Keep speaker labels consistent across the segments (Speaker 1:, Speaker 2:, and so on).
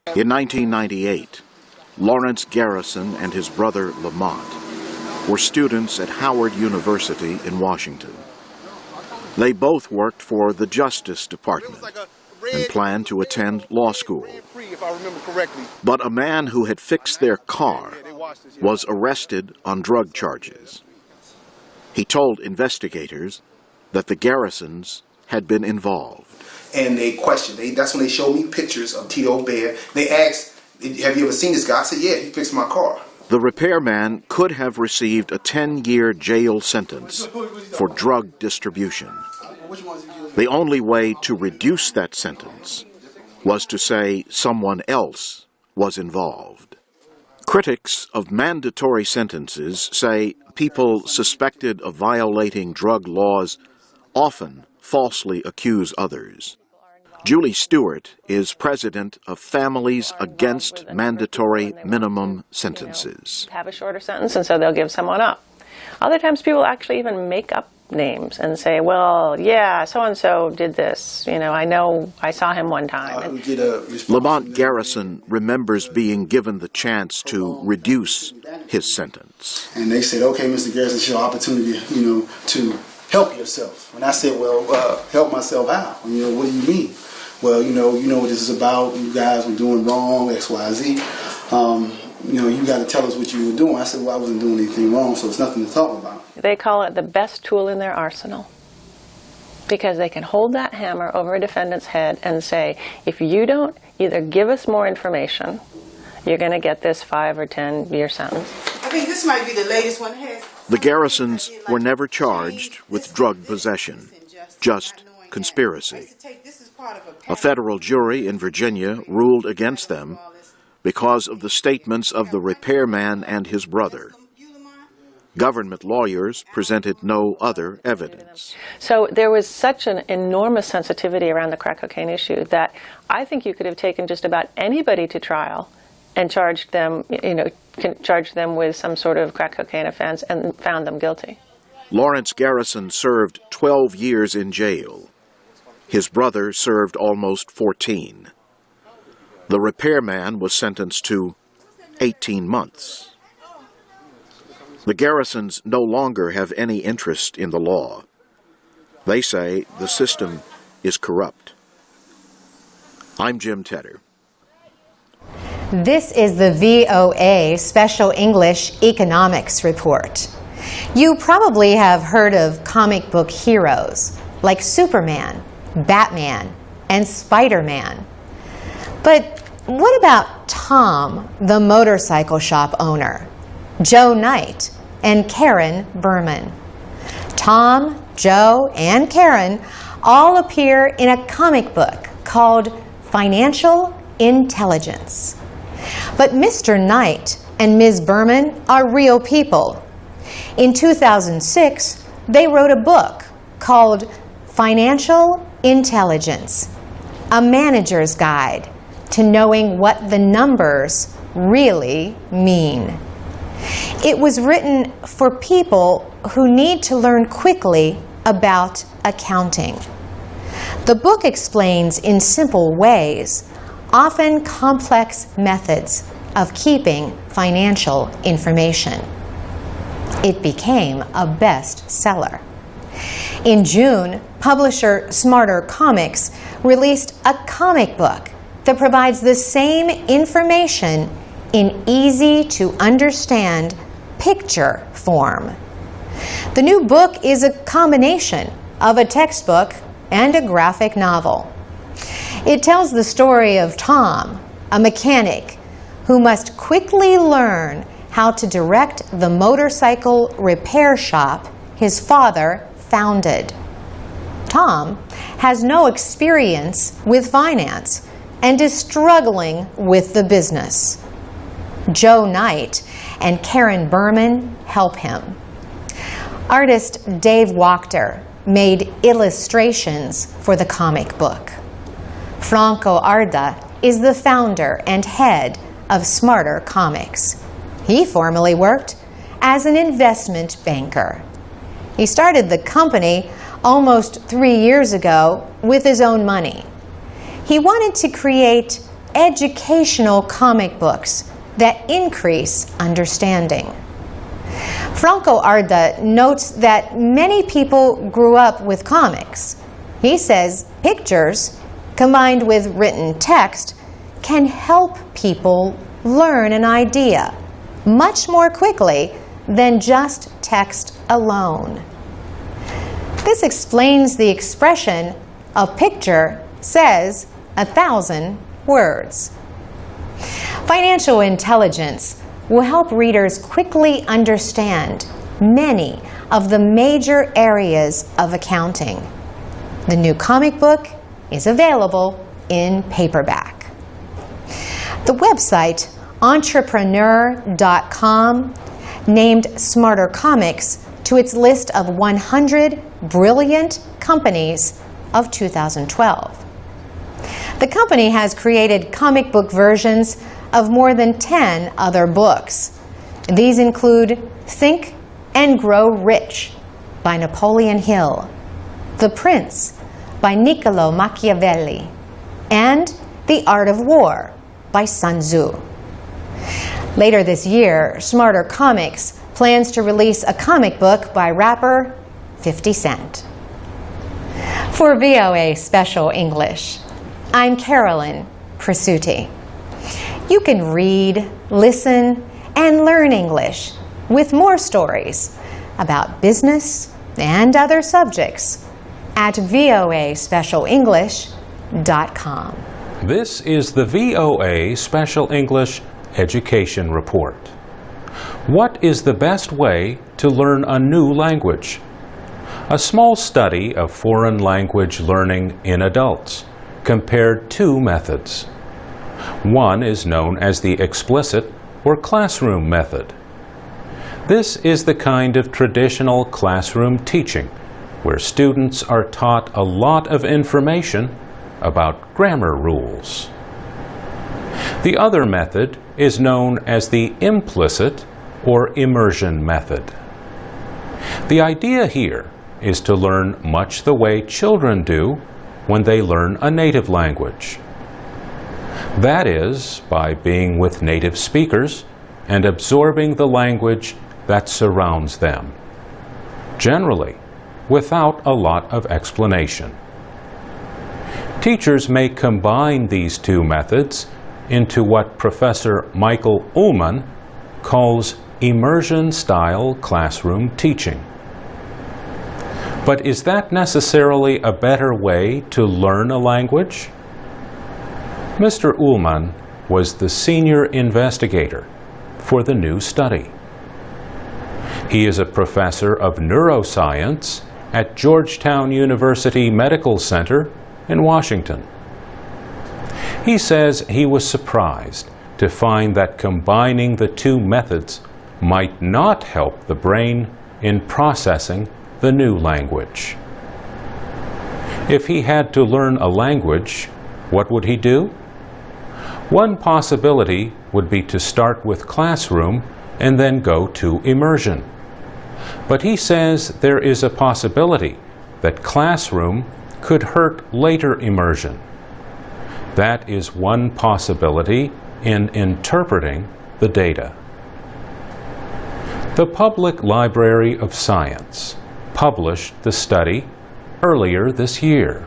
Speaker 1: In 1998, Lawrence Garrison and his brother Lamont were students at Howard University in Washington. They both worked for the Justice Department and planned to attend law school. But a man who had fixed their car was arrested on drug charges. He told investigators that the Garrisons had been involved.
Speaker 2: And they questioned. That's when they showed me pictures of Tito's bed. They asked, "Have you ever seen this guy?" I said, "Yeah, he fixed my car."
Speaker 1: The repairman could have received a 10-year jail sentence for drug distribution. The only way to reduce that sentence was to say someone else was involved. Critics of mandatory sentences say people suspected of violating drug laws often falsely accuse others. Julie Stewart is president of Families Against Mandatory Minimum Sentences.
Speaker 3: Have a shorter sentence, and so they'll give someone up. Other times people actually even make up names and say, well, yeah, so-and-so did this. I know I saw him one time.
Speaker 1: Lamont Garrison remembers being given the chance to reduce his sentence.
Speaker 2: And they said, "Okay, Mr. Garrison, it's your opportunity, to help yourself." And I said, "Well, help myself out. What do you mean?" "Well, you know what this is about. You guys were doing wrong, X, Y, Z. You got to tell us what you were doing." I said, "Well, I wasn't doing anything wrong, so it's nothing to talk about."
Speaker 3: They call it the best tool in their arsenal because they can hold that hammer over a defendant's head and say, if you don't either give us more information, you're going to get this 5 or 10-year sentence.
Speaker 4: I think this might be the latest one.
Speaker 1: The Garrisons were never charged with drug possession, just conspiracy. A federal jury in Virginia ruled against them because of the statements of the repairman and his brother. Government lawyers presented no other evidence.
Speaker 3: So there was such an enormous sensitivity around the crack cocaine issue that I think you could have taken just about anybody to trial and charged them, charged them with some sort of crack cocaine offense and found them guilty.
Speaker 1: Lawrence Garrison served 12 years in jail. His brother served almost 14. The repairman was sentenced to 18 months. The Garrisons no longer have any interest in the law. They say the system is corrupt. I'm Jim Tedder.
Speaker 5: This is the VOA Special English Economics Report. You probably have heard of comic book heroes like Superman, Batman, and Spider-Man. But what about Tom, the motorcycle shop owner, Joe Knight, and Karen Berman? Tom, Joe, and Karen all appear in a comic book called Financial Intelligence. But Mr. Knight and Ms. Berman are real people. In 2006, they wrote a book called Financial Intelligence, a manager's guide to knowing what the numbers really mean. It was written for people who need to learn quickly about accounting. The book explains in simple ways, often complex methods of keeping financial information. It became a bestseller. In June, publisher Smarter Comics released a comic book that provides the same information in easy-to-understand picture form. The new book is a combination of a textbook and a graphic novel. It tells the story of Tom, a mechanic who must quickly learn how to direct the motorcycle repair shop his father founded. Tom has no experience with finance and is struggling with the business. Joe Knight and Karen Berman help him. Artist Dave Wachter made illustrations for the comic book. Franco Arda is the founder and head of Smarter Comics. He formerly worked as an investment banker. He started the company almost 3 years ago with his own money. He wanted to create educational comic books that increase understanding. Franco Arda notes that many people grew up with comics. He says pictures, combined with written text, can help people learn an idea much more quickly than just text alone. This explains the expression, "A picture says 1,000 words." Financial intelligence will help readers quickly understand many of the major areas of accounting. The new comic book is available in paperback. The website entrepreneur.com named Smarter Comics to its list of 100 brilliant companies of 2012. The company has created comic book versions of more than 10 other books. These include Think and Grow Rich by Napoleon Hill, The Prince by Niccolo Machiavelli, and The Art of War by Sun Tzu. Later this year, Smarter Comics plans to release a comic book by rapper 50 Cent. For VOA Special English, I'm Carolyn Presutti. You can read, listen, and learn English with more stories about business and other subjects at voaspecialenglish.com.
Speaker 6: This is the VOA Special English Education Report. What is the best way to learn a new language? A small study of foreign language learning in adults compared two methods. One is known as the explicit or classroom method. This is the kind of traditional classroom teaching where students are taught a lot of information about grammar rules. The other method is known as the implicit or immersion method. The idea here is to learn much the way children do when they learn a native language. That is, by being with native speakers and absorbing the language that surrounds them, generally without a lot of explanation. Teachers may combine these two methods into what Professor Michael Ullman calls immersion-style classroom teaching. But is that necessarily a better way to learn a language? Mr. Ullman was the senior investigator for the new study. He is a professor of neuroscience at Georgetown University Medical Center in Washington. He says he was surprised to find that combining the two methods might not help the brain in processing the new language. If he had to learn a language, what would he do? One possibility would be to start with classroom and then go to immersion. But he says there is a possibility that classroom could hurt later immersion. That is one possibility in interpreting the data. The Public Library of Science published the study earlier this year.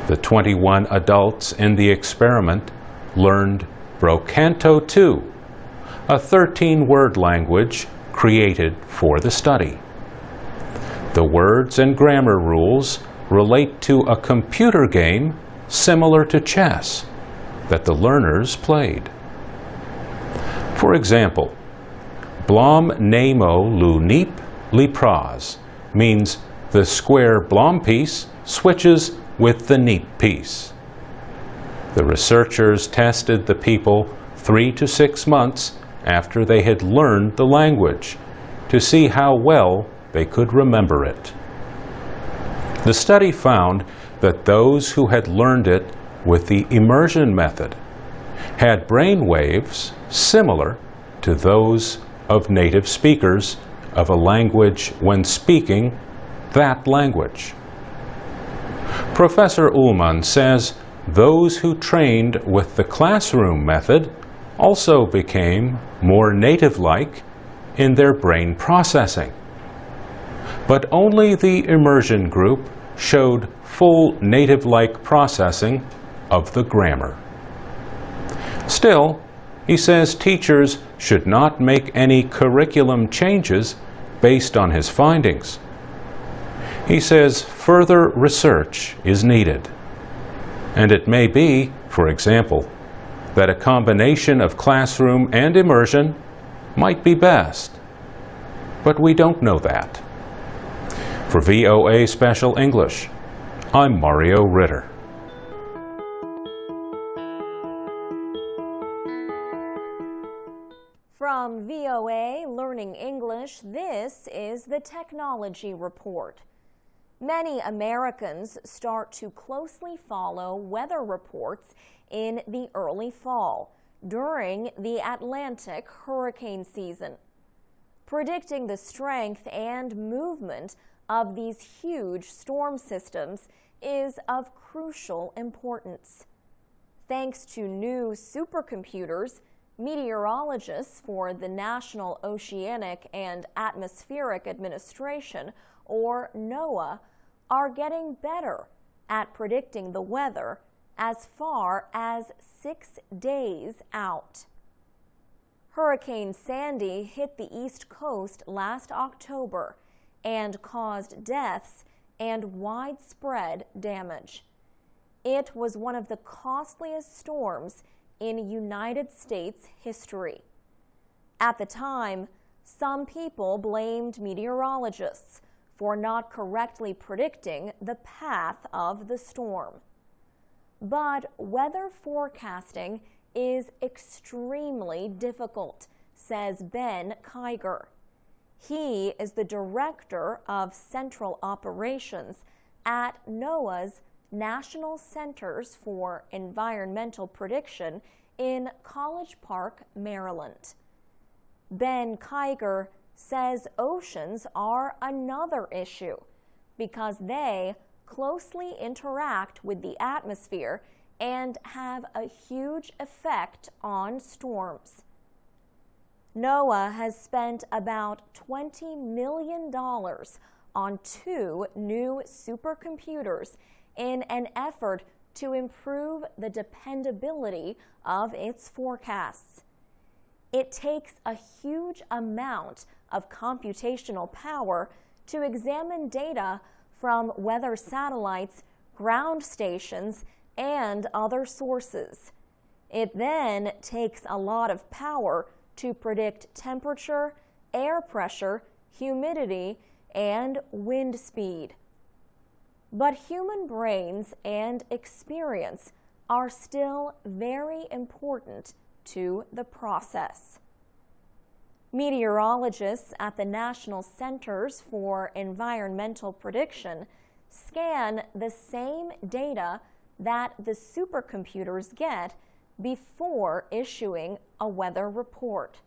Speaker 6: The 21 adults in the experiment learned Brocanto 2, a 13-word language created for the study. The words and grammar rules relate to a computer game similar to chess that the learners played. For example, Blom Nemo Lu Neep Li Praz means the square Blom piece switches with the Neep piece. The researchers tested the people 3 to 6 months after they had learned the language to see how well they could remember it. The study found that those who had learned it with the immersion method had brain waves similar to those of native speakers of a language when speaking that language. Professor Ullman says those who trained with the classroom method also became more native-like in their brain processing. But only the immersion group showed full native-like processing of the grammar. Still, he says teachers should not make any curriculum changes based on his findings. He says further research is needed. And it may be, for example, that a combination of classroom and immersion might be best. But we don't know that. For VOA Special English, I'm Mario Ritter.
Speaker 7: From VOA Learning English, this is the Technology Report. Many Americans start to closely follow weather reports in the early fall during the Atlantic hurricane season. Predicting the strength and movement of these huge storm systems is of crucial importance. Thanks to new supercomputers, meteorologists for the National Oceanic and Atmospheric Administration, or NOAA, are getting better at predicting the weather as far as 6 days out. Hurricane Sandy hit the East Coast last October and caused deaths and widespread damage. It was one of the costliest storms in United States history. At the time, some people blamed meteorologists for not correctly predicting the path of the storm. But weather forecasting is extremely difficult, says Ben Kiger. He is the Director of Central Operations at NOAA's National Centers for Environmental Prediction in College Park, Maryland. Ben Kiger says oceans are another issue because they closely interact with the atmosphere and have a huge effect on storms. NOAA has spent about $20 million on 2 new supercomputers in an effort to improve the dependability of its forecasts. It takes a huge amount of computational power to examine data from weather satellites, ground stations, and other sources. It then takes a lot of power to predict temperature, air pressure, humidity, and wind speed. But human brains and experience are still very important to the process. Meteorologists at the National Centers for Environmental Prediction scan the same data that the supercomputers get before issuing a weather report.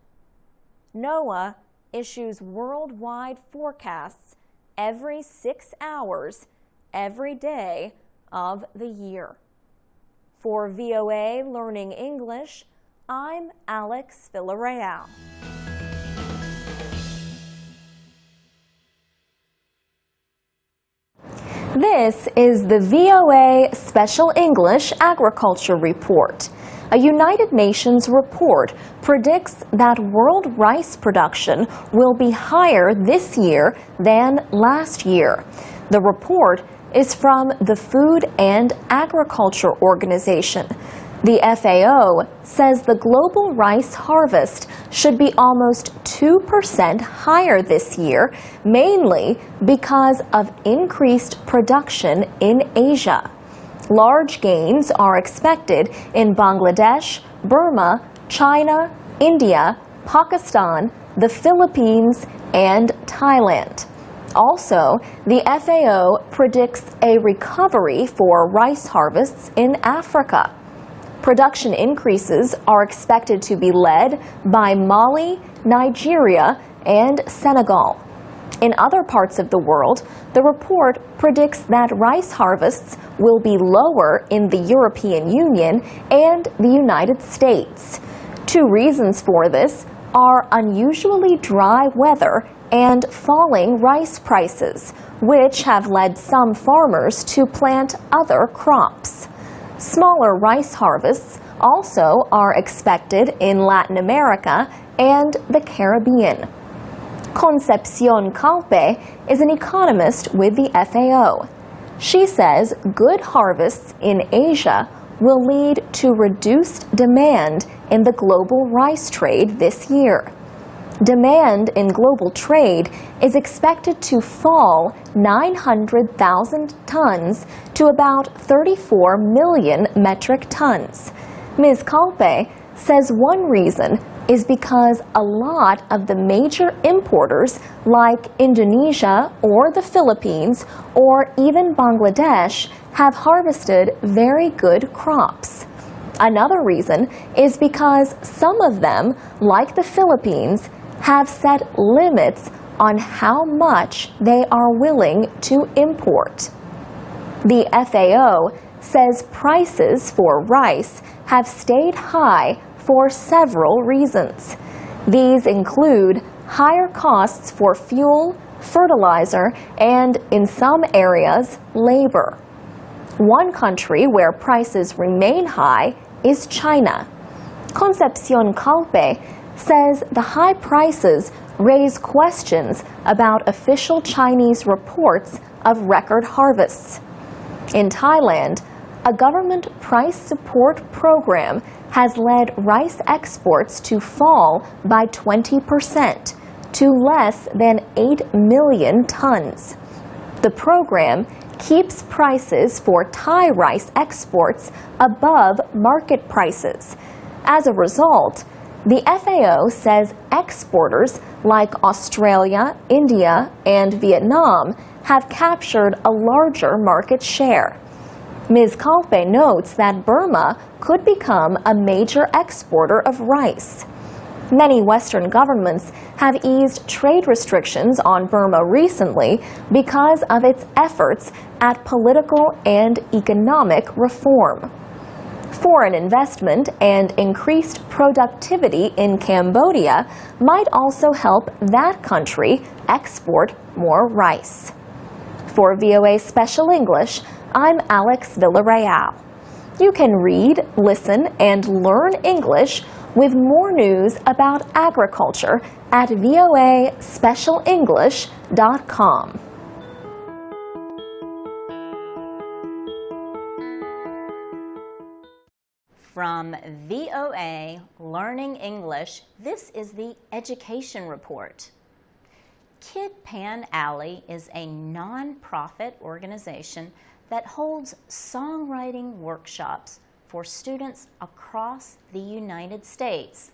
Speaker 7: NOAA issues worldwide forecasts every 6 hours, every day of the year. For VOA Learning English, I'm Alex Villarreal. This is the VOA Special English Agriculture Report. A United Nations report predicts that world rice production will be higher this year than last year. The report is from the Food and Agriculture Organization. The FAO says the global rice harvest should be almost 2% higher this year, mainly because of increased production in Asia. Large gains are expected in Bangladesh, Burma, China, India, Pakistan, the Philippines, and Thailand. Also, the FAO predicts a recovery for rice harvests in Africa. Production increases are expected to be led by Mali, Nigeria, and Senegal. In other parts of the world, the report predicts that rice harvests will be lower in the European Union and the United States. Two reasons for this are unusually dry weather and falling rice prices, which have led some farmers to plant other crops. Smaller rice harvests also are expected in Latin America and the Caribbean. Concepcion Calpe is an economist with the FAO. She says good harvests in Asia will lead to reduced demand in the global rice trade this year. Demand in global trade is expected to fall 900,000 tons to about 34 million metric tons. Ms. Calpe says one reason is because a lot of the major importers like Indonesia or the Philippines or even Bangladesh have harvested very good crops. Another reason is because some of them, like the Philippines, have set limits on how much they are willing to import. The FAO says prices for rice have stayed high for several reasons. These include higher costs for fuel, fertilizer, and, in some areas, labor. One country where prices remain high is China. Concepcion Calpe says the high prices raise questions about official Chinese reports of record harvests. In Thailand, a government price support program has led rice exports to fall by 20% to less than 8 million tons. The program keeps prices for Thai rice exports above market prices. As a result, the FAO says exporters like Australia, India, and Vietnam have captured a larger market share. Ms. Calpe notes that Burma could become a major exporter of rice. Many Western governments have eased trade restrictions on Burma recently because of its efforts at political and economic reform. Foreign investment and increased productivity in Cambodia might also help that country export more rice. For VOA Special English, I'm Alex Villarreal. You can read, listen, and learn English with more news about agriculture at voaspecialenglish.com.
Speaker 8: From VOA Learning English, this is the Education Report. Kid Pan Alley is a non-profit organization that holds songwriting workshops for students across the United States.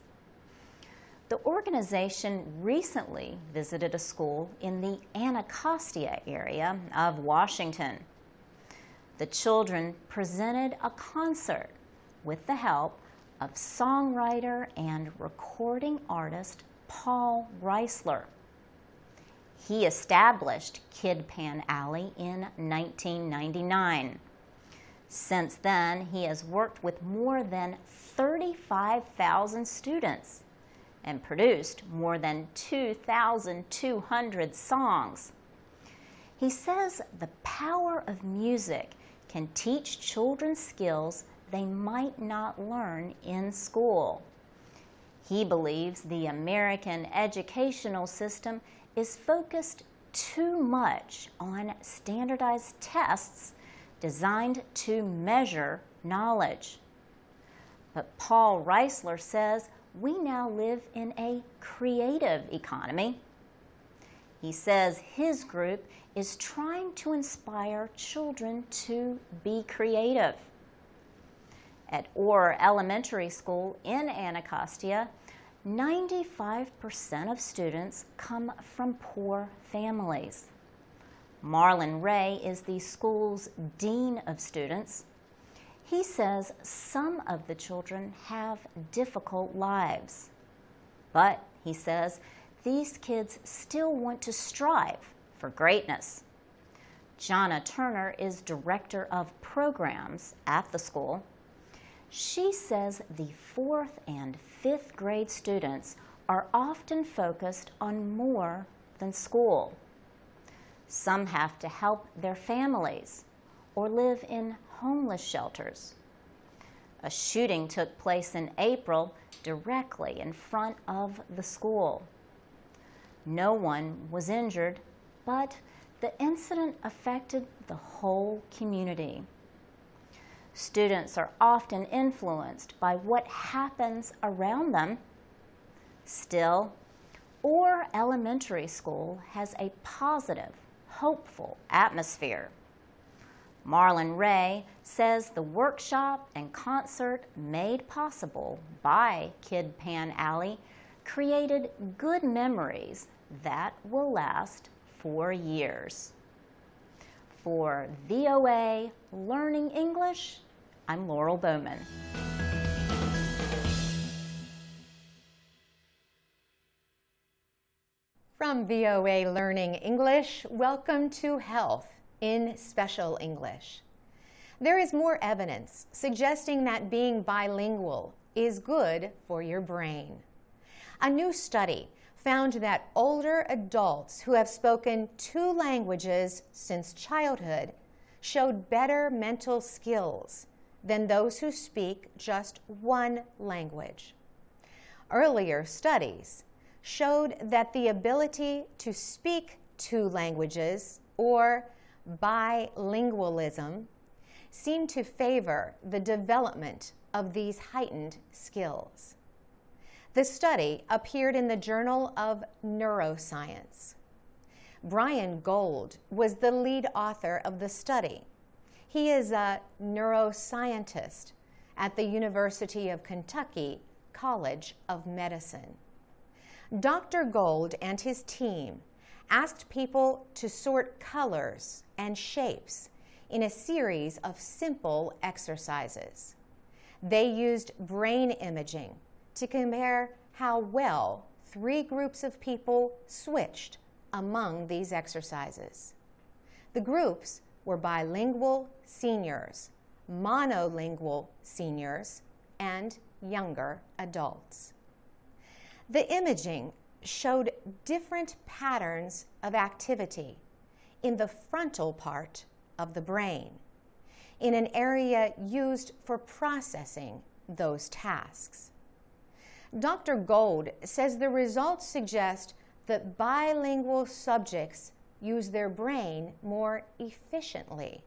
Speaker 8: The organization recently visited a school in the Anacostia area of Washington. The children presented a concert with the help of songwriter and recording artist Paul Reisler. He established Kid Pan Alley in 1999. Since then, he has worked with more than 35,000 students and produced more than 2,200 songs. He says the power of music can teach children skills they might not learn in school. He believes the American educational system is focused too much on standardized tests designed to measure knowledge. But Paul Reisler says we now live in a creative economy. He says his group is trying to inspire children to be creative. At Orr Elementary School in Anacostia, 95% of students come from poor families. Marlon Ray is the school's dean of students. He says some of the children have difficult lives, but he says these kids still want to strive for greatness. Jonna Turner is director of programs at the school. She says the 4th and 5th grade students are often focused on more than school. Some have to help their families or live in homeless shelters. A shooting took place in April directly in front of the school. No one was injured, but the incident affected the whole community. Students are often influenced by what happens around them. Still, Orr Elementary School has a positive, hopeful atmosphere. Marlon Ray says the workshop and concert made possible by Kid Pan Alley created good memories that will last for years. For VOA Learning English, I'm Laurel Bowman.
Speaker 5: From VOA Learning English, welcome to Health in Special English. There is more evidence suggesting that being bilingual is good for your brain. A new study found that older adults who have spoken 2 languages since childhood showed better mental skills than those who speak just 1 language. Earlier studies showed that the ability to speak 2 languages, or bilingualism, seemed to favor the development of these heightened skills. The study appeared in the Journal of Neuroscience. Brian Gold was the lead author of the study. He is a neuroscientist at the University of Kentucky College of Medicine. Dr. Gold and his team asked people to sort colors and shapes in a series of simple exercises. They used brain imaging to compare how well 3 groups of people switched among these exercises. The groups were bilingual seniors, monolingual seniors, and younger adults. The imaging showed different patterns of activity in the frontal part of the brain, in an area used for processing those tasks. Dr. Gold says the results suggest that bilingual subjects use their brain more efficiently.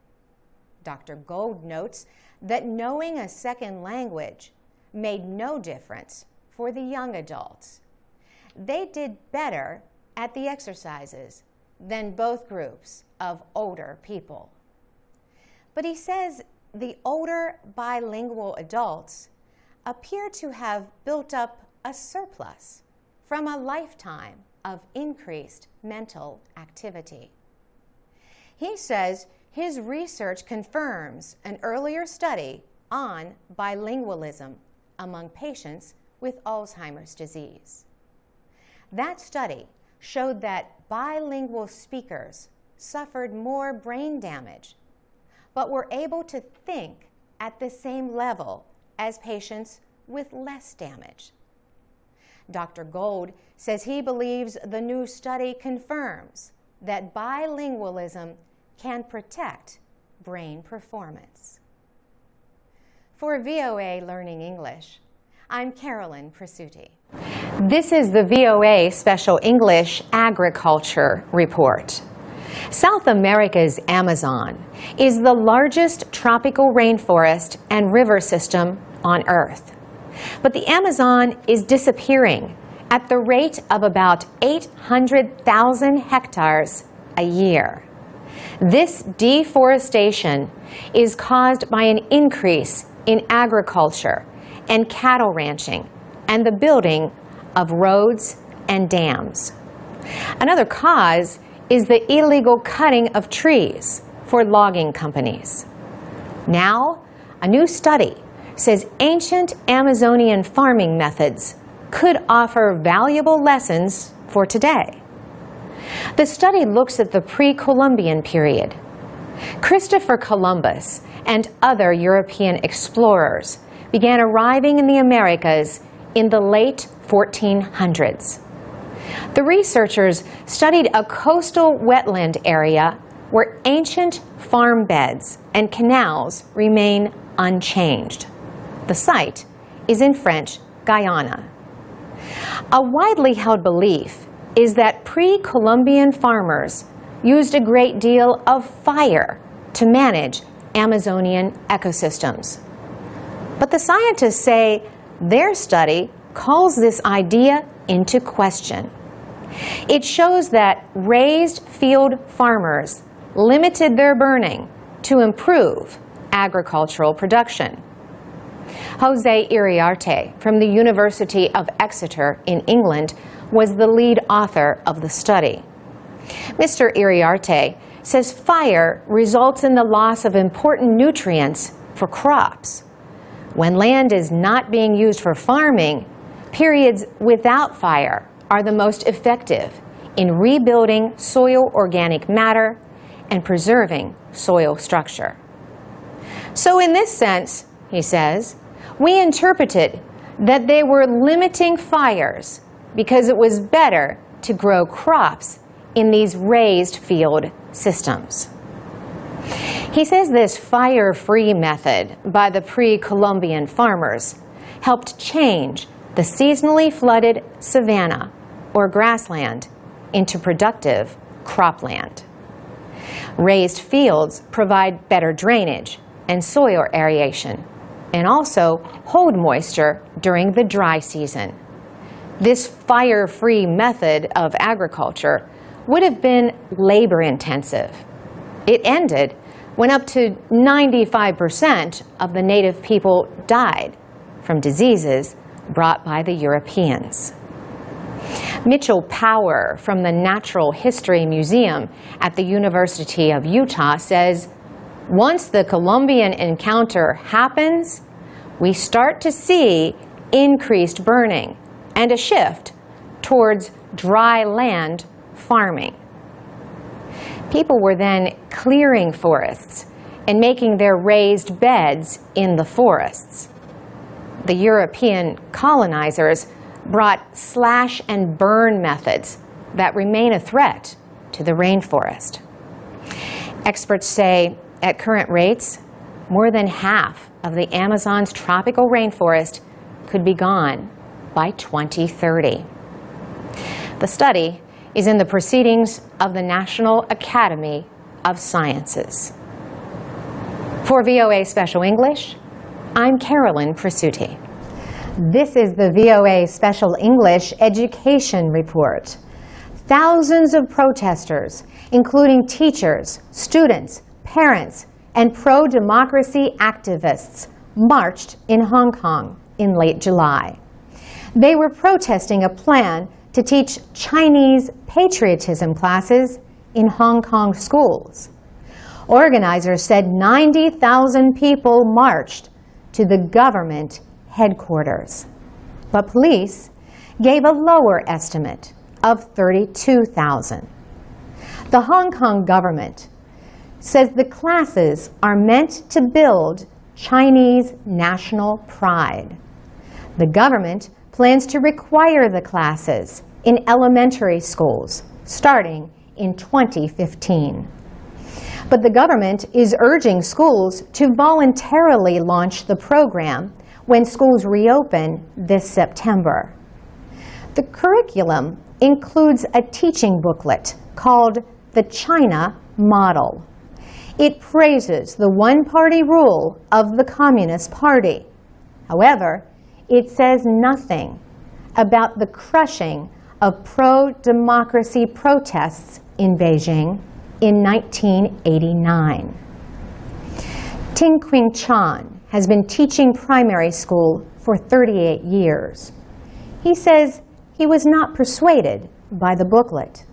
Speaker 5: Dr. Gold notes that knowing a second language made no difference for the young adults. They did better at the exercises than both groups of older people. But he says the older bilingual adults appear to have built up a surplus from a lifetime of increased mental activity. He says his research confirms an earlier study on bilingualism among patients with Alzheimer's disease. That study showed that bilingual speakers suffered more brain damage, but were able to think at the same level as patients with less damage. Dr. Gold says he believes the new study confirms that bilingualism can protect brain performance. For VOA Learning English, I'm Carolyn Presutti. This is the VOA Special English Agriculture Report. South America's Amazon is the largest tropical rainforest and river system on Earth. But the Amazon is disappearing at the rate of about 800,000 hectares a year. This deforestation is caused by an increase in agriculture and cattle ranching and the building of roads and dams. Another cause is the illegal cutting of trees for logging companies. Now, a new study says ancient Amazonian farming methods could offer valuable lessons for today. The study looks at the pre-Columbian period. Christopher Columbus and other European explorers began arriving in the Americas in the late 1400s. The researchers studied a coastal wetland area where ancient farm beds and canals remain unchanged. The site is in French Guiana. A widely held belief is that pre-Columbian farmers used a great deal of fire to manage Amazonian ecosystems. But the scientists say their study calls this idea into question. It shows that raised field farmers limited their burning to improve agricultural production. Jose Iriarte from the University of Exeter in England was the lead author of the study. Mr. Iriarte says fire results in the loss of important nutrients for crops. When land is not being used for farming, periods without fire are the most effective in rebuilding soil organic matter and preserving soil structure. So in this sense, he says, we interpreted that they were limiting fires because it was better to grow crops in these raised field systems. He says this fire-free method by the pre-Columbian farmers helped change the seasonally flooded savanna or grassland into productive cropland. Raised fields provide better drainage and soil aeration and also hold moisture during the dry season. This fire-free method of agriculture would have been labor-intensive. It ended when up to 95% of the native people died from diseases brought by the Europeans. Mitchell Power from the Natural History Museum at the University of Utah says, once the Columbian encounter happens, we start to see increased burning and a shift towards dry land farming. People were then clearing forests and making their raised beds in the forests. The European colonizers brought slash and burn methods that remain a threat to the rainforest. Experts say at current rates, more than half of the Amazon's tropical rainforest could be gone by 2030. The study is in the proceedings of the National Academy of Sciences. For VOA Special English, I'm Carolyn Presutti. This is the VOA Special English Education Report. Thousands of protesters, including teachers, students, parents, and pro-democracy activists, marched in Hong Kong in late July. They were protesting a plan to teach Chinese patriotism classes in Hong Kong schools. Organizers said 90,000 people marched to the government headquarters, but police gave a lower estimate of 32,000. The Hong Kong government says the classes are meant to build Chinese national pride. The government plans to require the classes in elementary schools starting in 2015. But the government is urging schools to voluntarily launch the program when schools reopen this September. The curriculum includes a teaching booklet called the China Model. It praises the one-party rule of the Communist Party. However, it says nothing about the crushing of pro-democracy protests in Beijing in 1989. Ting Qing Chan has been teaching primary school for 38 years. He says he was not persuaded by the booklet.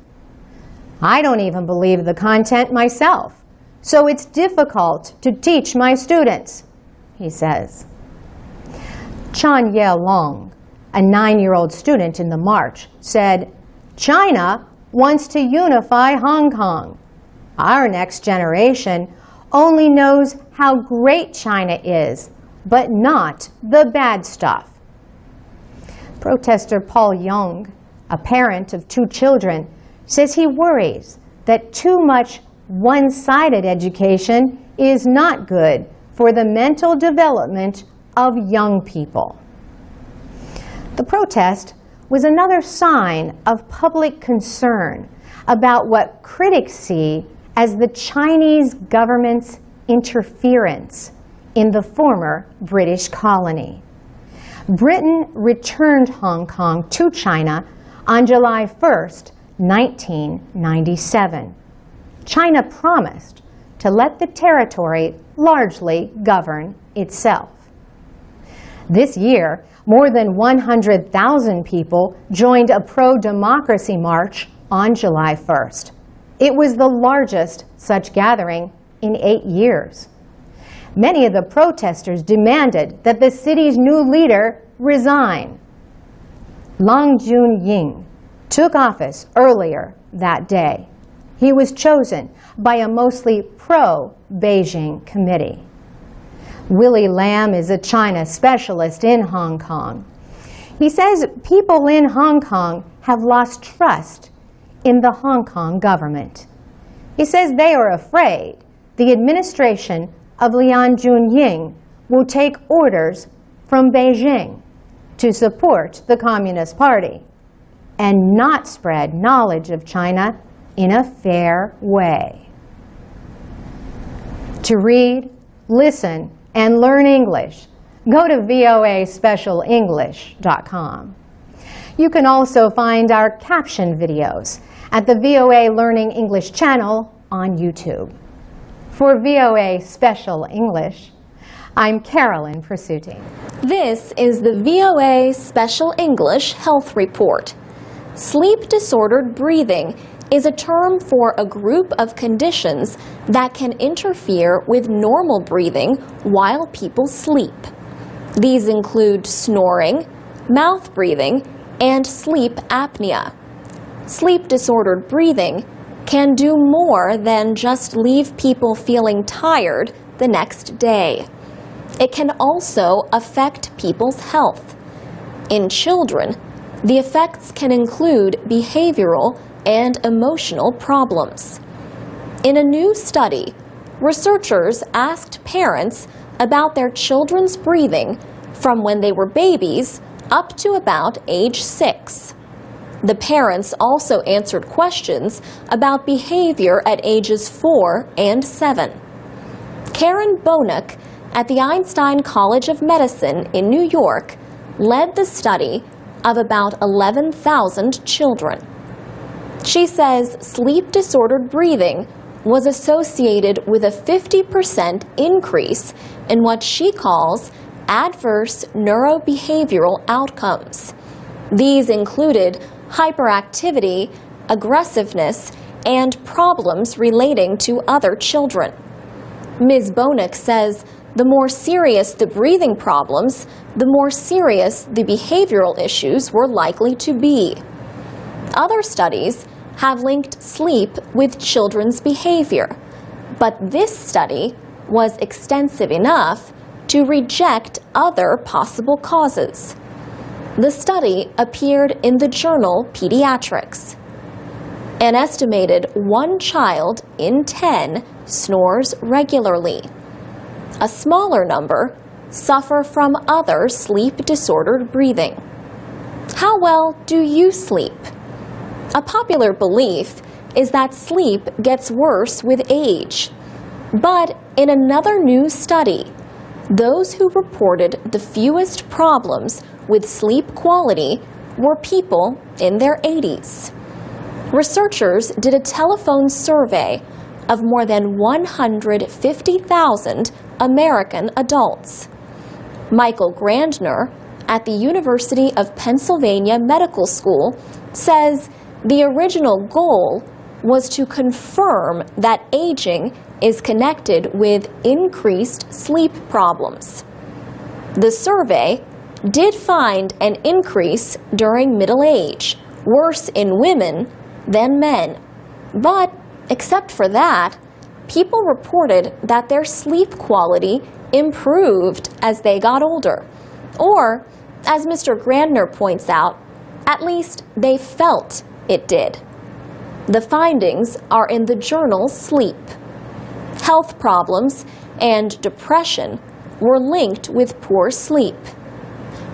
Speaker 5: I don't even believe the content myself, so it's difficult to teach my students, he says. Chan Ye Long, a 9-year-old student in the march, said, "China wants to unify Hong Kong. Our next generation only knows how great China is, but not the bad stuff." Protester Paul Young, a parent of 2 children, says he worries that too much one-sided education is not good for the mental development of young people. The protest was another sign of public concern about what critics see as the Chinese government's interference in the former British colony. Britain returned Hong Kong to China on July 1st, 1997. China promised to let the territory largely govern itself. This year, more than 100,000 people joined a pro-democracy march on July 1st. It was the largest such gathering in 8 years. Many of the protesters demanded that the city's new leader resign. Lang Jun-ying took office earlier that day. He was chosen by a mostly pro-Beijing committee. Willie Lam is a China specialist in Hong Kong. He says people in Hong Kong have lost trust in the Hong Kong government. He says they are afraid the administration of Lian Jun-ying will take orders from Beijing to support the Communist Party and not spread knowledge of China in a fair way. To read, listen, and learn English, go to voaspecialenglish.com. You can also find our caption videos at the VOA Learning English channel on YouTube. For VOA Special English, I'm Carolyn Presutti.
Speaker 7: This is the VOA Special English Health Report. Sleep-disordered breathing is a term for a group of conditions that can interfere with normal breathing while people sleep. These include snoring, mouth breathing, and sleep apnea. Sleep-disordered breathing can do more than just leave people feeling tired the next day. It can also affect people's health. In children, the effects can include behavioral and emotional problems. In a new study, researchers asked parents about their children's breathing from when they were babies up to about age 6. The parents also answered questions about behavior at ages 4 and 7. Karen Bonuck at the Einstein College of Medicine in New York led the study of about 11,000 children. She says sleep-disordered breathing was associated with a 50% increase in what she calls adverse neurobehavioral outcomes. These included hyperactivity, aggressiveness, and problems relating to other children. Ms. Bonuck says the more serious the breathing problems, the more serious the behavioral issues were likely to be. Other studies have linked sleep with children's behavior, but this study was extensive enough to reject other possible causes. The study appeared in the journal Pediatrics. An estimated 1 child in 10 snores regularly. A smaller number suffer from other sleep-disordered breathing. How well do you sleep? A popular belief is that sleep gets worse with age. But in another new study, those who reported the fewest problems with sleep quality were people in their 80s. Researchers did a telephone survey of more than 150,000 American adults. Michael Grandner at the University of Pennsylvania Medical School says the original goal was to confirm that aging is connected with increased sleep problems. The survey did find an increase during middle age, worse in women than men. But except for that, people reported that their sleep quality improved as they got older. Or, as Mr. Grandner points out, at least they felt it did. The findings are in the journal Sleep. Health problems and depression were linked with poor sleep.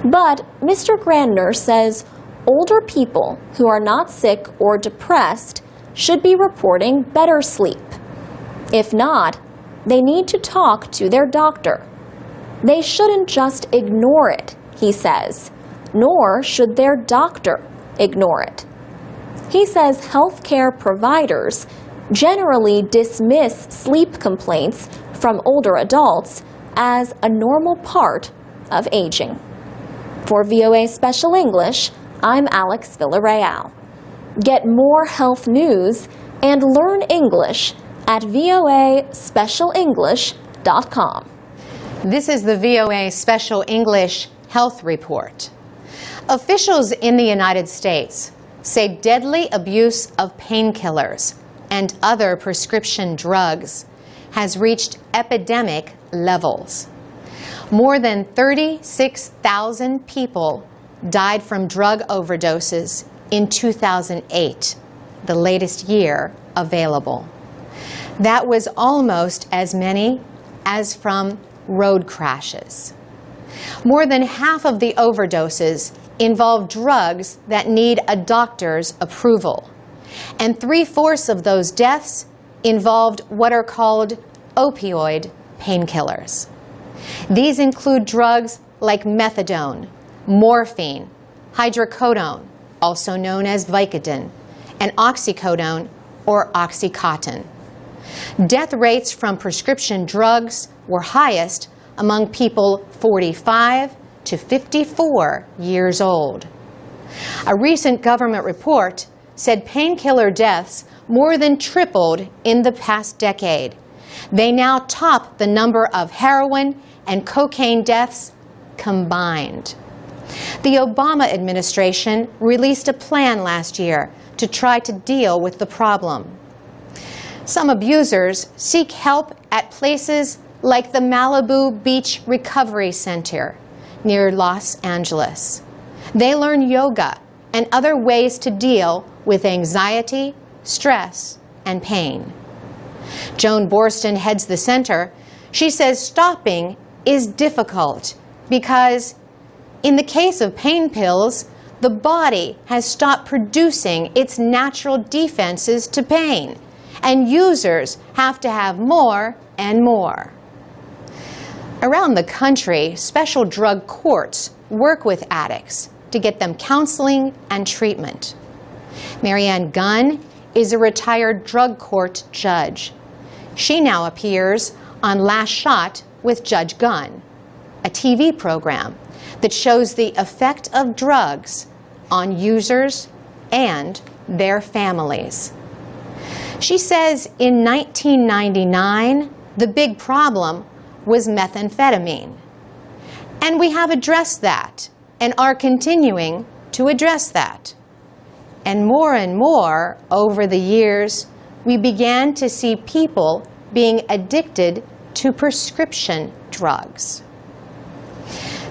Speaker 7: But Mr. Grandner says older people who are not sick or depressed should be reporting better sleep. If not, they need to talk to their doctor. They shouldn't just ignore it, he says, nor should their doctor ignore it. He says healthcare providers generally dismiss sleep complaints from older adults as a normal part of aging. For VOA Special English, I'm Alex Villarreal. Get more health news and learn English at voaspecialenglish.com.
Speaker 5: This is the VOA Special English Health Report. Officials in the United States say deadly abuse of painkillers and other prescription drugs has reached epidemic levels. More than 36,000 people died from drug overdoses in 2008, the latest year available. That was almost as many as from road crashes. More than half of the overdoses involve drugs that need a doctor's approval, and 3/4 of those deaths involved what are called opioid painkillers. These include drugs like methadone, morphine, hydrocodone, also known as Vicodin, and oxycodone or Oxycontin. Death rates from prescription drugs were highest among people 45 to 54 years old. A recent government report said painkiller deaths more than tripled in the past decade. They now top the number of heroin and cocaine deaths combined. The Obama administration released a plan last year to try to deal with the problem. Some abusers seek help at places like the Malibu Beach Recovery Center near Los Angeles. They learn yoga and other ways to deal with anxiety, stress, and pain. Joan Borston heads the center. She says stopping is difficult because in the case of pain pills, the body has stopped producing its natural defenses to pain, and users have to have more and more. Around the country, special drug courts work with addicts to get them counseling and treatment. Marianne Gunn is a retired drug court judge. She now appears on Last Shot with Judge Gunn, a TV program that shows the effect of drugs on users and their families. She says in 1999, the big problem was methamphetamine. And we have addressed that and are continuing to address that. And more over the years, we began to see people being addicted to prescription drugs.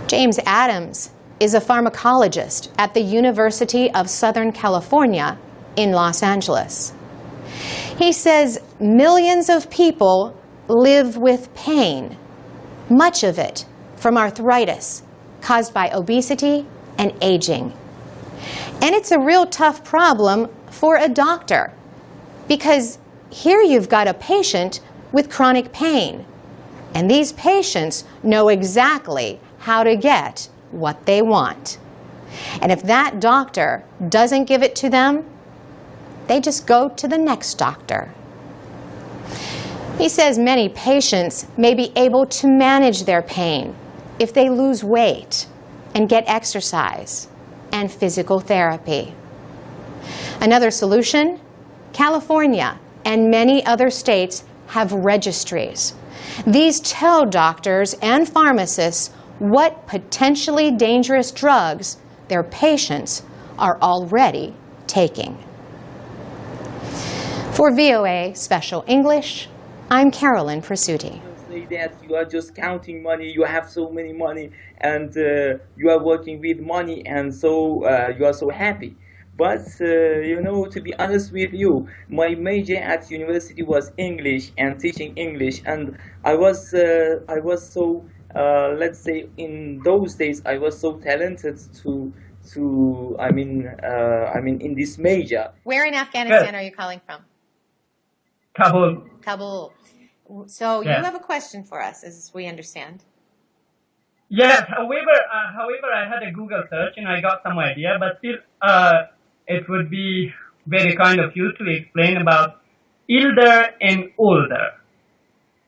Speaker 5: James Adams is a pharmacologist at the University of Southern California in Los Angeles. He says millions of people live with pain, much of it from arthritis caused by obesity and aging. And it's a real tough problem for a doctor because here you've got a patient with chronic pain, and these patients know exactly how to get what they want. And if that doctor doesn't give it to them, they just go to the next doctor. He says many patients may be able to manage their pain if they lose weight and get exercise and physical therapy. Another solution, California and many other states have registries. These tell doctors and pharmacists what potentially dangerous drugs their patients are already taking. For VOA Special English, I'm Carolyn Presutti.
Speaker 9: Say that you are just counting money, you have so many money, and you are working with money, and so you are so happy. But to be honest with you, my major at university was English and teaching English, and I was so let's say in those days I was so talented in this major.
Speaker 5: Where in Afghanistan are you calling from?
Speaker 10: Kabul.
Speaker 5: Kabul. So
Speaker 10: Yes.
Speaker 5: you have a question for us, as we understand.
Speaker 10: Yes, however, I had a Google search and I got some idea, but still, it would be very kind of you to explain about elder and older.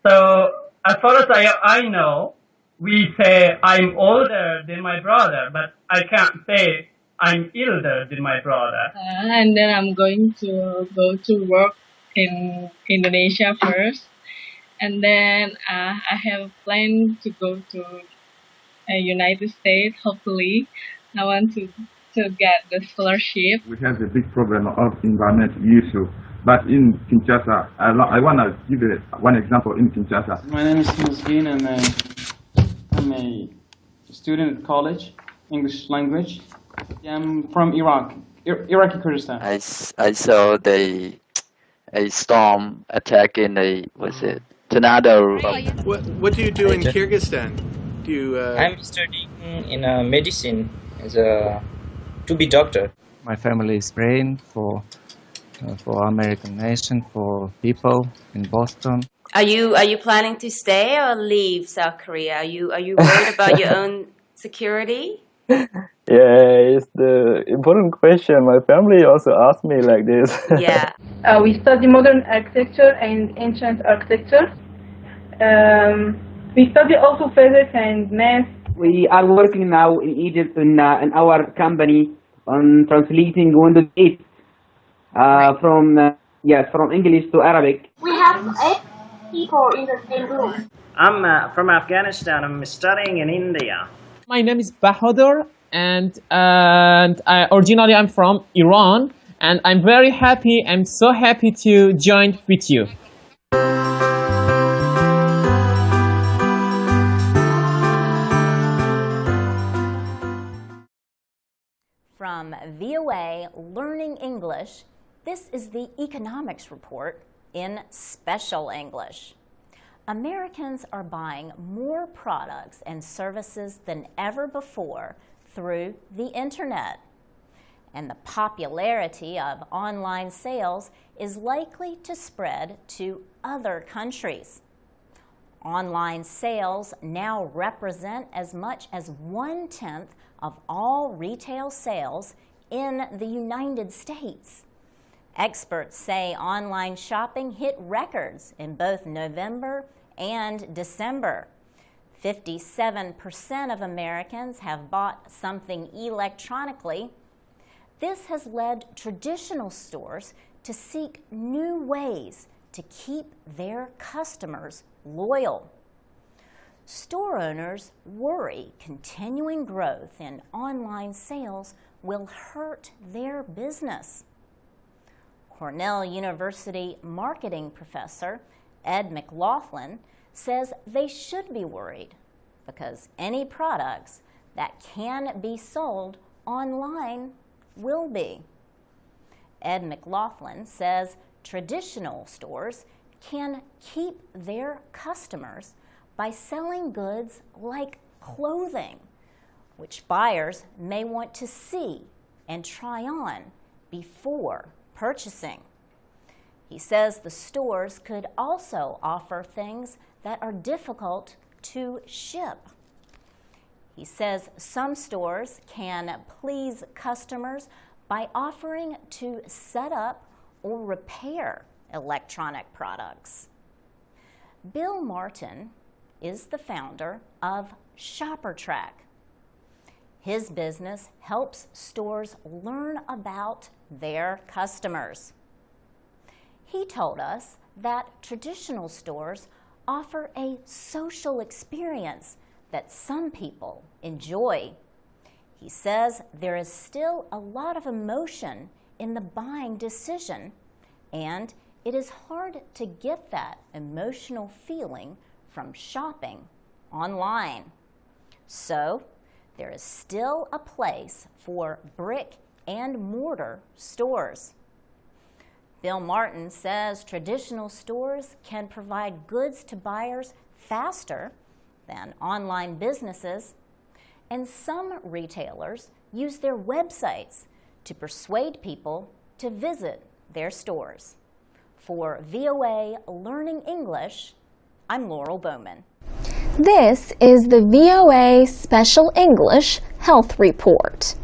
Speaker 10: So, as far as I know, we say I'm older than my brother, but I can't say I'm elder than my brother.
Speaker 11: And then I'm going to go to work in Indonesia first. And then I have planned to go to United States, hopefully. I want to get the scholarship.
Speaker 12: We have a big problem of environmental issue. But in Kinshasa, I want to give you one example in Kinshasa.
Speaker 13: My name is Musgin and I'm a student at college, English language. I'm from Iraq, Iraqi Kurdistan.
Speaker 14: I saw a storm attack in a, tornado.
Speaker 15: What do you do in Kyrgyzstan? Do you?
Speaker 16: I'm studying in medicine as to be doctor.
Speaker 17: My family is praying for American nation, for people in Boston.
Speaker 18: Are you planning to stay or leave South Korea? Are you worried about your own security?
Speaker 19: Yeah, it's the important question. My family also asked me like this.
Speaker 18: Yeah.
Speaker 20: We study modern architecture and ancient architecture. We study also physics and math.
Speaker 21: We are working now in Egypt in our company on translating Windows 8 from English to Arabic.
Speaker 22: We have 8 people in the same room.
Speaker 23: I'm from Afghanistan. I'm studying in India.
Speaker 24: My name is Bahadur, and originally I'm from Iran, and I'm very happy. I'm so happy to join with you.
Speaker 8: From VOA Learning English, this is the Economics Report in Special English. Americans are buying more products and services than ever before through the internet. And the popularity of online sales is likely to spread to other countries. Online sales now represent as much as 1/10 of all retail sales in the United States. Experts say online shopping hit records in both November and December. 57% of Americans have bought something electronically. This has led traditional stores to seek new ways to keep their customers loyal. Store owners worry continuing growth in online sales will hurt their business. Cornell University marketing professor Ed McLaughlin says they should be worried because any products that can be sold online will be. Ed McLaughlin says traditional stores can keep their customers by selling goods like clothing, which buyers may want to see and try on before purchasing. He says the stores could also offer things that are difficult to ship. He says some stores can please customers by offering to set up or repair electronic products. Bill Martin is the founder of ShopperTrack. His business helps stores learn about their customers. He told us that traditional stores offer a social experience that some people enjoy. He says there is still a lot of emotion in the buying decision, and it is hard to get that emotional feeling from shopping online. So there is still a place for brick and mortar stores. Bill Martin says traditional stores can provide goods to buyers faster than online businesses, and some retailers use their websites to persuade people to visit their stores. For VOA Learning English, I'm Laurel Bowman.
Speaker 7: This is the VOA Special English Health Report.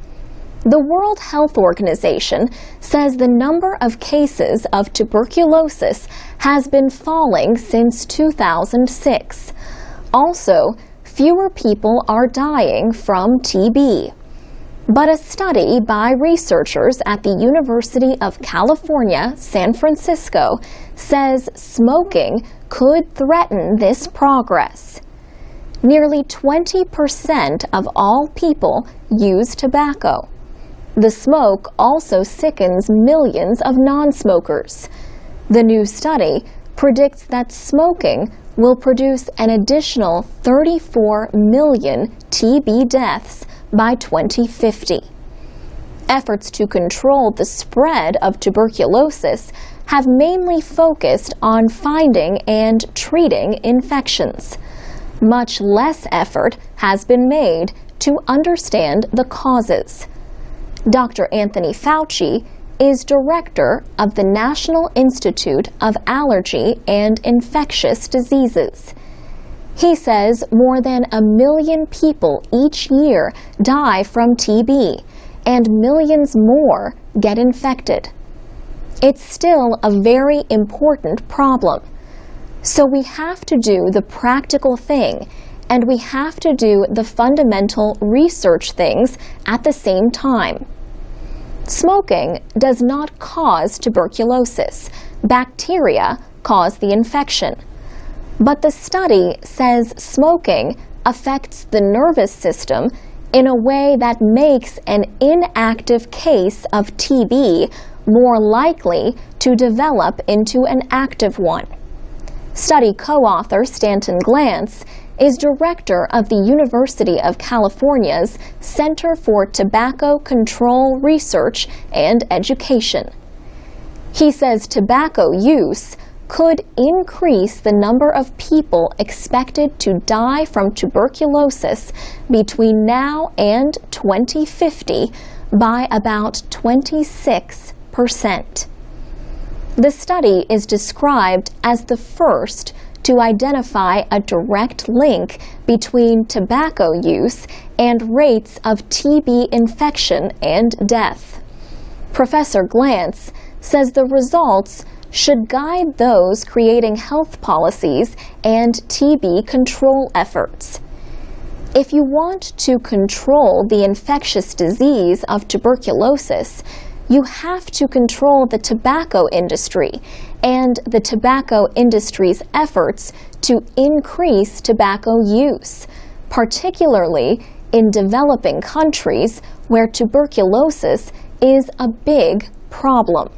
Speaker 7: The World Health Organization says the number of cases of tuberculosis has been falling since 2006. Also, fewer people are dying from TB. But a study by researchers at the University of California, San Francisco, says smoking could threaten this progress. Nearly 20% of all people use tobacco. The smoke also sickens millions of non-smokers. The new study predicts that smoking will produce an additional 34 million TB deaths by 2050. Efforts to control the spread of tuberculosis have mainly focused on finding and treating infections. Much less effort has been made to understand the causes. Dr. Anthony Fauci is director of the National Institute of Allergy and Infectious Diseases. He says more than 1 million people each year die from TB, and millions more get infected. It's still a very important problem. So we have to do the practical thing, and we have to do the fundamental research things at the same time. Smoking does not cause tuberculosis. Bacteria cause the infection. But the study says smoking affects the nervous system in a way that makes an inactive case of TB more likely to develop into an active one. Study co-author Stanton Glantz is director of the University of California's Center for Tobacco Control Research and Education. He says tobacco use could increase the number of people expected to die from tuberculosis between now and 2050 by about 26%. The study is described as the first to identify a direct link between tobacco use and rates of TB infection and death. Professor Glantz says the results should guide those creating health policies and TB control efforts. If you want to control the infectious disease of tuberculosis, you have to control the tobacco industry and the tobacco industry's efforts to increase tobacco use, particularly in developing countries where tuberculosis is a big problem.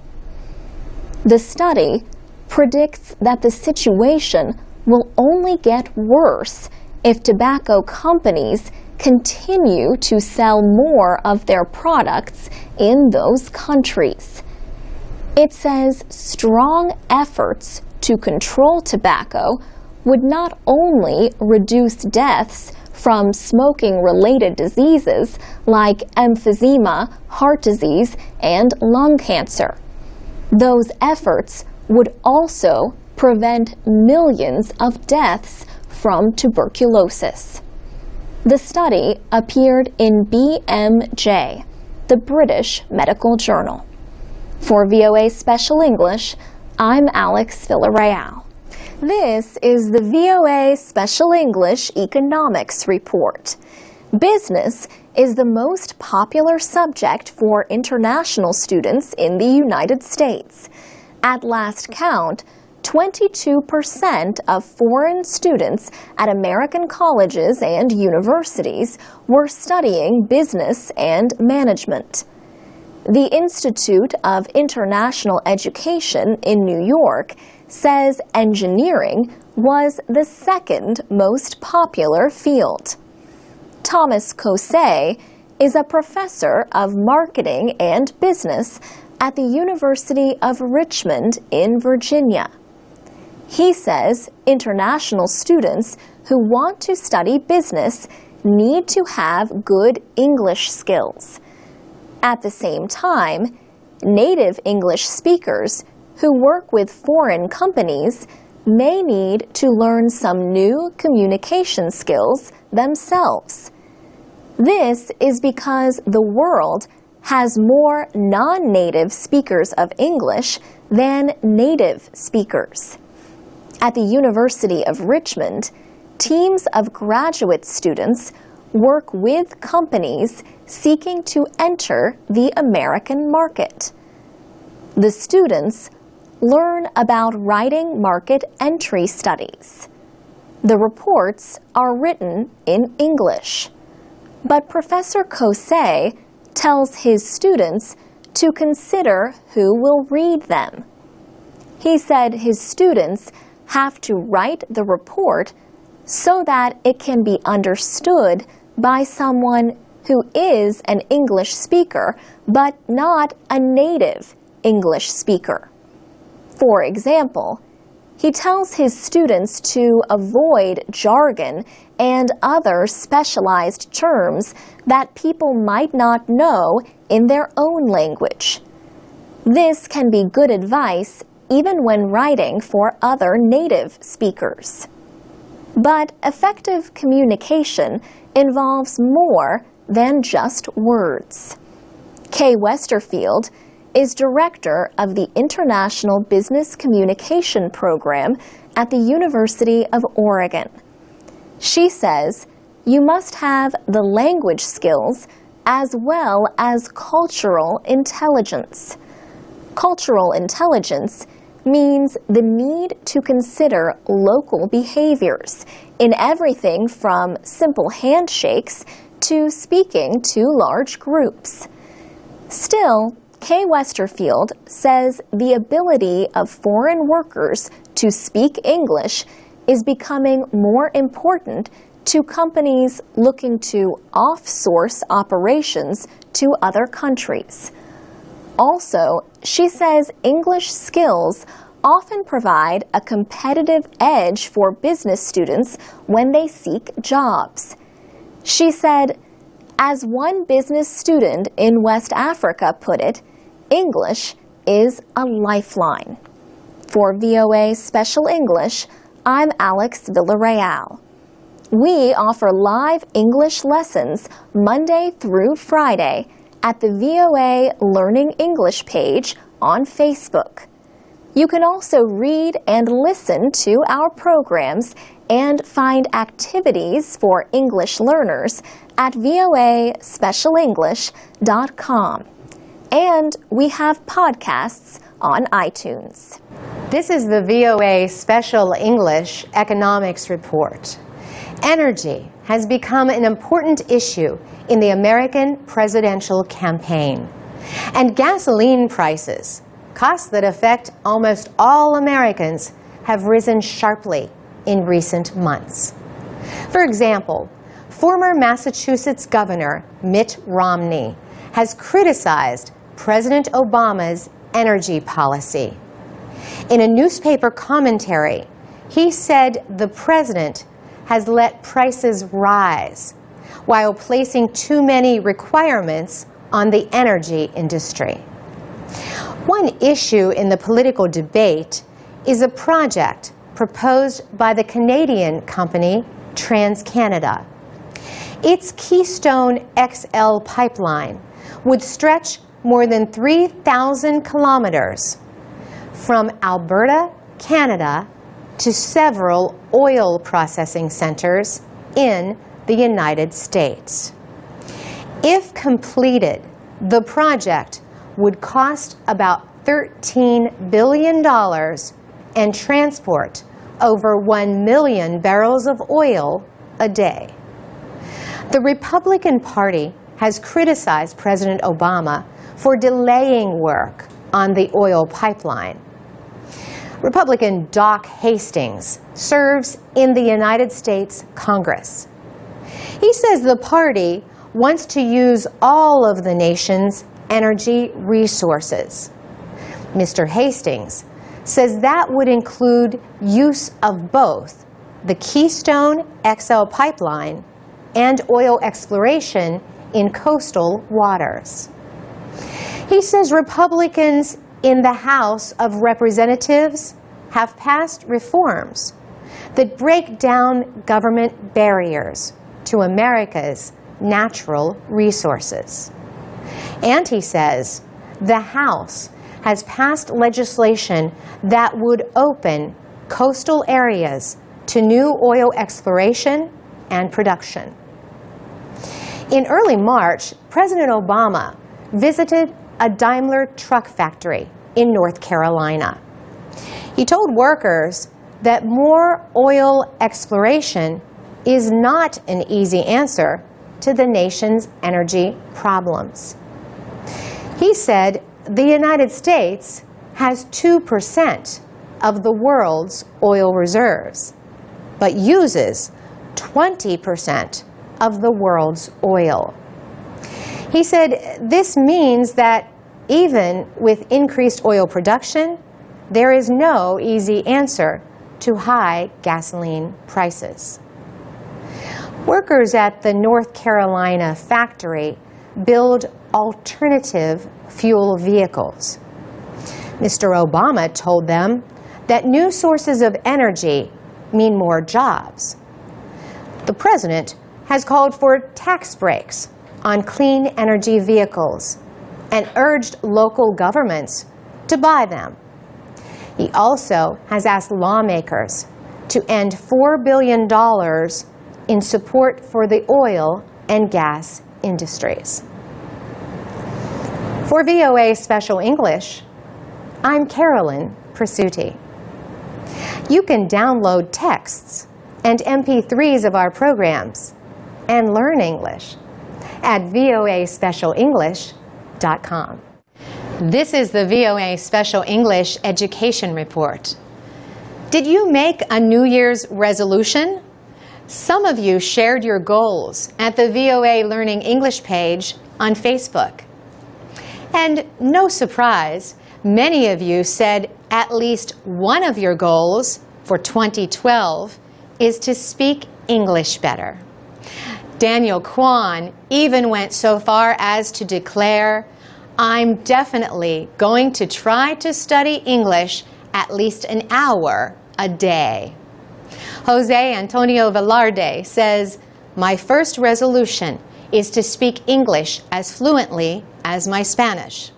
Speaker 7: The study predicts that the situation will only get worse if tobacco companies continue to sell more of their products in those countries. It says strong efforts to control tobacco would not only reduce deaths from smoking-related diseases like emphysema, heart disease, and lung cancer. Those efforts would also prevent millions of deaths from tuberculosis. The study appeared in BMJ, the British Medical Journal. For VOA Special English, I'm Alex Villarreal. This is the VOA Special English Economics Report. Business is the most popular subject for international students in the United States. At last count, 22% of foreign students at American colleges and universities were studying business and management. The Institute of International Education in New York says engineering was the second most popular field. Thomas Kosei is a professor of marketing and business at the University of Richmond in Virginia. He says international students who want to study business need to have good English skills. At the same time, native English speakers who work with foreign companies may need to learn some new communication skills themselves. This is because the world has more non-native speakers of English than native speakers. At the University of Richmond, teams of graduate students work with companies seeking to enter the American market. The students learn about writing market entry studies. The reports are written in English, but Professor Kosei tells his students to consider who will read them. He said his students have to write the report so that it can be understood by someone who is an English speaker but not a native English speaker. For example, he tells his students to avoid jargon and other specialized terms that people might not know in their own language. This can be good advice even when writing for other native speakers. But effective communication involves more than just words. Kay Westerfield is director of the International Business Communication Program at the University of Oregon. She says you must have the language skills as well as cultural intelligence. Cultural intelligence means the need to consider local behaviors in everything from simple handshakes to speaking to large groups. Still, Kay Westerfield says the ability of foreign workers to speak English is becoming more important to companies looking to off-source operations to other countries. Also, she says English skills often provide a competitive edge for business students when they seek jobs. She said, as one business student in West Africa put it, English is a lifeline. For VOA Special English, I'm Alex Villarreal. We offer live English lessons Monday through Friday at the VOA Learning English page on Facebook. You can also read and listen to our programs and find activities for English learners at voaspecialenglish.com. And we have podcasts on iTunes.
Speaker 5: This is the VOA Special English Economics Report. Energy has become an important issue in the American presidential campaign. And gasoline prices, costs that affect almost all Americans, have risen sharply in recent months. For example, former Massachusetts Governor Mitt Romney has criticized President Obama's energy policy. In a newspaper commentary, he said the president has let prices rise while placing too many requirements on the energy industry. One issue in the political debate is a project proposed by the Canadian company TransCanada. Its Keystone XL pipeline would stretch more than 3,000 kilometers from Alberta, Canada, to several oil processing centers in the United States. If completed, the project would cost about $13 billion and transport over 1 million barrels of oil a day. The Republican Party has criticized President Obama for delaying work on the oil pipeline. Republican Doc Hastings serves in the United States Congress. He says the party wants to use all of the nation's energy resources. Mr. Hastings says that would include use of both the Keystone XL pipeline and oil exploration in coastal waters. He says Republicans in the House of Representatives have passed reforms that break down government barriers to America's natural resources. And he says the House has passed legislation that would open coastal areas to new oil exploration and production. In early March, President Obama visited a Daimler truck factory in North Carolina. He told workers that more oil exploration is not an easy answer to the nation's energy problems. He said the United States has 2% of the world's oil reserves, but uses 20% of the world's oil. He said this means that even with increased oil production, there is no easy answer to high gasoline prices. Workers at the North Carolina factory build alternative fuel vehicles. Mr. Obama told them that new sources of energy mean more jobs. The president has called for tax breaks on clean energy vehicles and urged local governments to buy them. He also has asked lawmakers to end $4 billion in support for the oil and gas industries. For VOA Special English, I'm Carolyn Prasuti. You can download texts and MP3s of our programs and learn English at voaspecialenglish.com. This is the VOA Special English Education Report. Did you make a New Year's resolution? Some of you shared your goals at the VOA Learning English page on Facebook. And no surprise, many of you said at least one of your goals for 2012 is to speak English better. Daniel Kwan even went so far as to declare, "I'm definitely going to try to study English at least an hour a day." Jose Antonio Velarde says, "My first resolution is to speak English as fluently as my Spanish."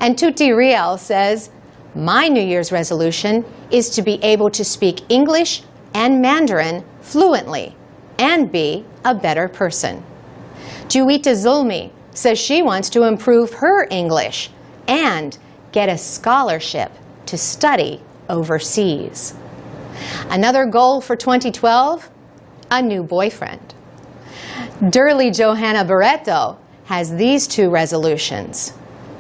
Speaker 5: And Tuti Rial says, "My New Year's resolution is to be able to speak English and Mandarin fluently and be a better person." Juwita Zulmi says she wants to improve her English and get a scholarship to study overseas. Another goal for 2012, a new boyfriend. Durley Johanna Barreto has these two resolutions: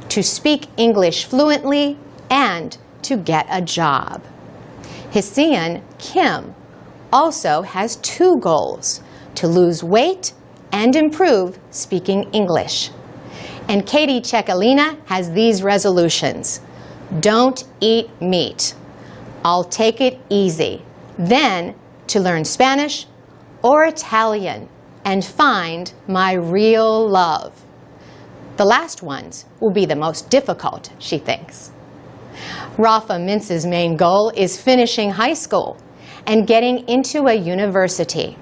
Speaker 5: to speak English fluently and to get a job. Hsian Kim also has two goals: to lose weight and improve speaking English. And Katie Cecalina has these resolutions: don't eat meat. I'll take it easy. Then to learn Spanish or Italian and find my real love. The last ones will be the most difficult, she thinks. Rafa Mintz's main goal is finishing high school and getting into a university.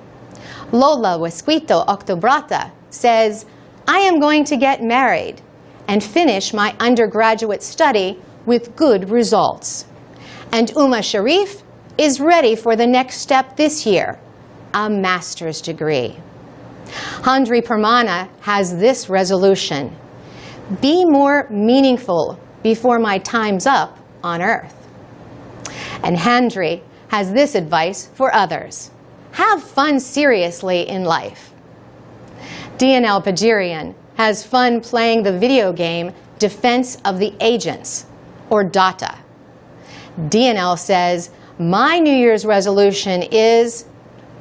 Speaker 5: Lola Wesquito Octobrata says, "I am going to get married and finish my undergraduate study with good results." And Uma Sharif is ready for the next step this year, a master's degree. Handri Permana has this resolution: be more meaningful before my time's up on Earth. And Handry has this advice for others. Have fun seriously in life. DNL Pajirian has fun playing the video game Defense of the Agents, or DOTA. DNL says, my New Year's resolution is,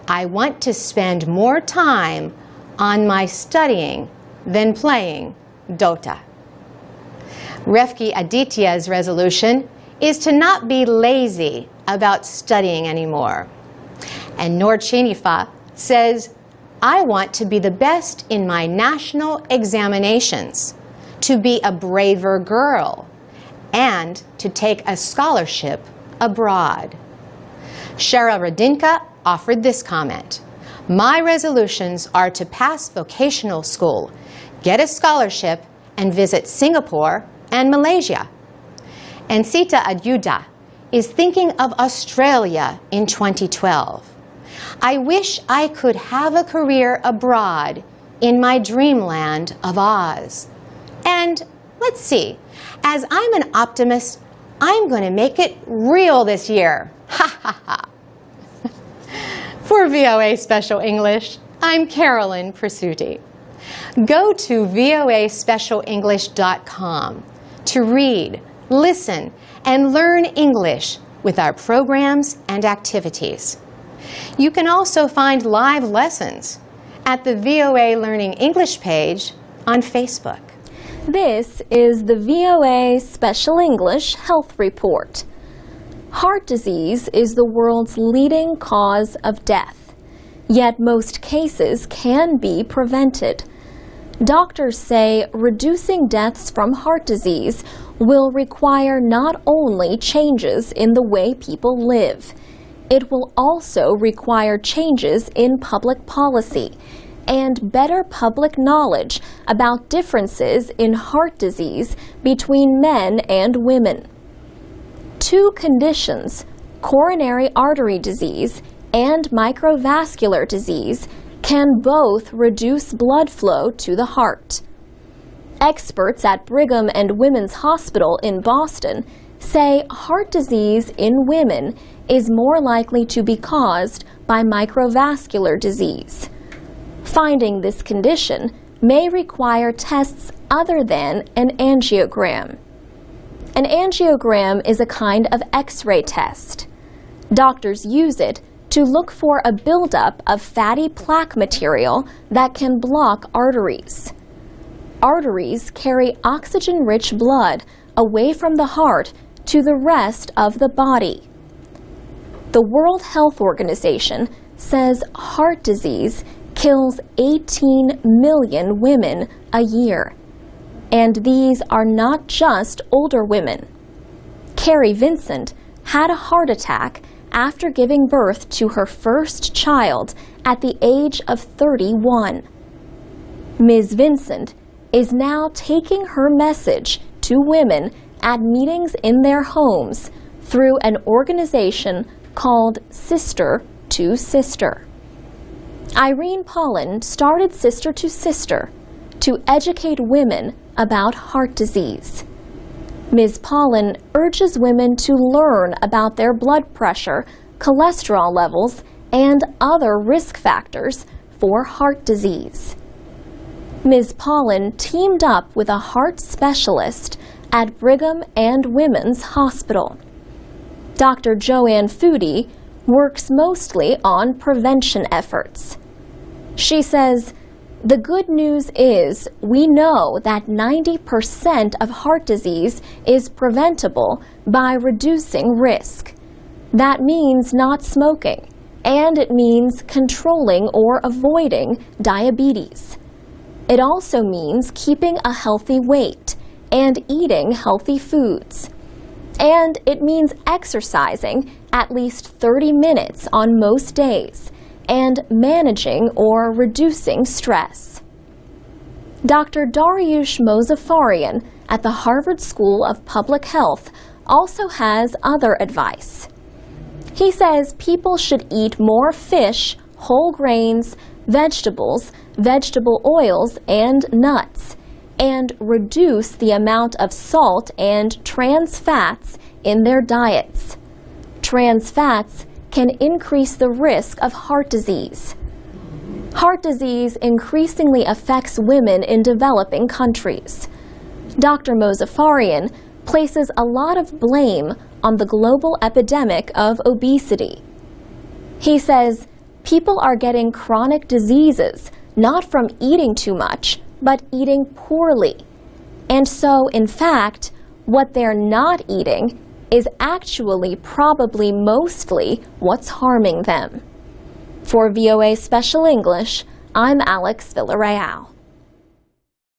Speaker 5: I want to spend more time on my studying than playing Dota. Refki Aditya's resolution is to not be lazy about studying anymore. And Noor Chenifa says, I want to be the best in my national examinations, to be a braver girl, and to take a scholarship abroad. Shara Radinka offered this comment. My resolutions are to pass vocational school, get a scholarship, and visit Singapore and Malaysia. And Sita Adyuda is thinking of Australia in 2012. I wish I could have a career abroad in my dreamland of Oz. And let's see, as I'm an optimist, I'm going to make it real this year. Ha ha ha. For VOA Special English, I'm Carolyn Prasuti. Go to voaspecialenglish.com to read, listen, and learn English with our programs and activities. You can also find live lessons at the VOA Learning English page on Facebook.
Speaker 7: This is the VOA Special English Health Report. Heart disease is the world's leading cause of death, yet most cases can be prevented. Doctors say reducing deaths from heart disease will require not only changes in the way people live, it will also require changes in public policy and better public knowledge about differences in heart disease between men and women. Two conditions, coronary artery disease and microvascular disease, can both reduce blood flow to the heart. Experts at Brigham and Women's Hospital in Boston say heart disease in women is more likely to be caused by microvascular disease. Finding this condition may require tests other than an angiogram. An angiogram is a kind of X-ray test. Doctors use it to look for a buildup of fatty plaque material that can block arteries. Arteries carry oxygen-rich blood away from the heart to the rest of the body. The World Health Organization says heart disease kills 18 million women a year. And these are not just older women. Carrie Vincent had a heart attack after giving birth to her first child at the age of 31. Ms. Vincent is now taking her message to women at meetings in their homes through an organization called Sister to Sister. Irene Paulin started Sister to Sister to educate women about heart disease. Ms. Paulin urges women to learn about their blood pressure, cholesterol levels, and other risk factors for heart disease. Ms. Paulin teamed up with a heart specialist at Brigham and Women's Hospital. Dr. Joanne Foodie works mostly on prevention efforts. She says, the good news is we know that 90% of heart disease is preventable by reducing risk. That means not smoking, and it means controlling or avoiding diabetes. It also means keeping a healthy weight and eating healthy foods. And it means exercising at least 30 minutes on most days and managing or reducing stress. Dr. Dariush Mozaffarian at the Harvard School of Public Health also has other advice. He says people should eat more fish, whole grains, vegetables, vegetable oils, and nuts, and reduce the amount of salt and trans fats in their diets. trans fats can increase the risk of heart disease. Heart disease increasingly affects women in developing countries. Dr. Mozaffarian places a lot of blame on the global epidemic of obesity. He says people are getting chronic diseases not from eating too much, but eating poorly. And so, in fact, what they're not eating is actually probably mostly what's harming them. For VOA Special English, I'm Alex Villarreal.